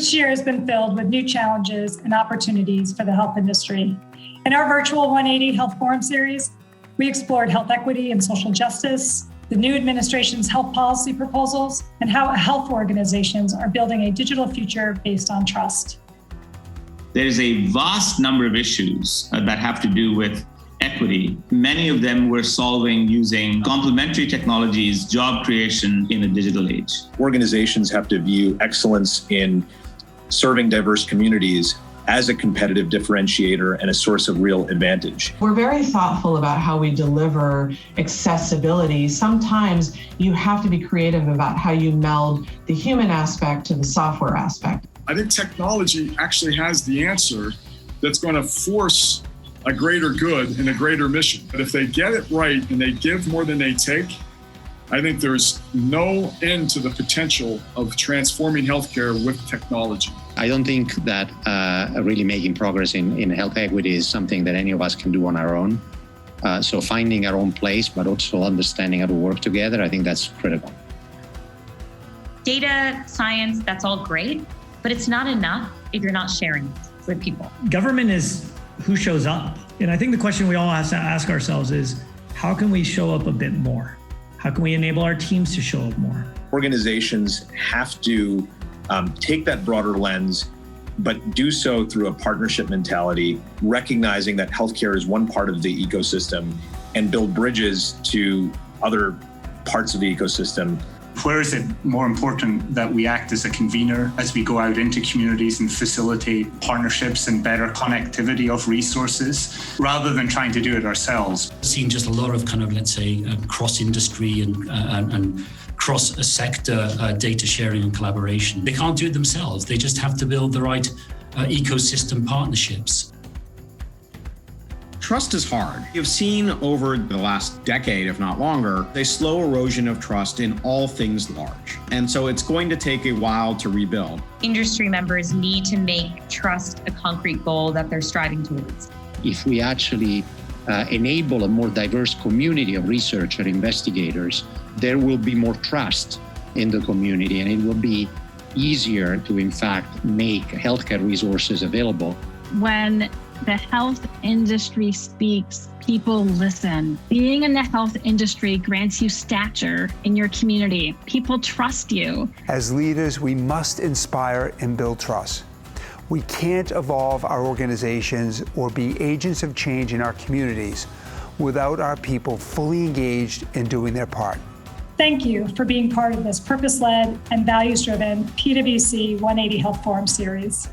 Each year has been filled with new challenges and opportunities for the health industry. In our virtual 180 Health Forum series, we explored health equity and social justice, the new administration's health policy proposals, and how health organizations are building a digital future based on trust. There's a vast number of issues that have to do with equity. Many of them we're solving using complementary technologies, job creation in a digital age. Organizations have to view excellence in serving diverse communities as a competitive differentiator and a source of real advantage. We're very thoughtful about how we deliver accessibility. Sometimes you have to be creative about how you meld the human aspect to the software aspect. I think technology actually has the answer that's going to force a greater good and a greater mission. But if they get it right and they give more than they take, I think there's no end to the potential of transforming healthcare with technology. I don't think that really making progress in health equity is something that any of us can do on our own. So finding our own place, but also understanding how to work together, I think that's critical. Data, science, that's all great, but it's not enough if you're not sharing it with people. Government is who shows up. And I think the question we all have to ask ourselves is, how can we show up a bit more? How can we enable our teams to show up more? Organizations have to take that broader lens, but do so through a partnership mentality, recognizing that healthcare is one part of the ecosystem and build bridges to other parts of the ecosystem. Where is it more important that we act as a convener as we go out into communities and facilitate partnerships and better connectivity of resources rather than trying to do it ourselves? I've seen just a lot of kind of, let's say, cross-industry and cross-sector data sharing and collaboration. They can't do it themselves. They just have to build the right ecosystem partnerships. Trust is hard. You've seen over the last decade, if not longer, a slow erosion of trust in all things large. And so it's going to take a while to rebuild. Industry members need to make trust a concrete goal that they're striving towards. If we actually enable a more diverse community of research and investigators, there will be more trust in the community, and it will be easier to, in fact, make healthcare resources available. When the health industry speaks, people listen. Being in the health industry grants you stature in your community. People trust you. As leaders, we must inspire and build trust. We can't evolve our organizations or be agents of change in our communities without our people fully engaged in doing their part. Thank you for being part of this purpose-led and values-driven PwC 180 Health Forum series.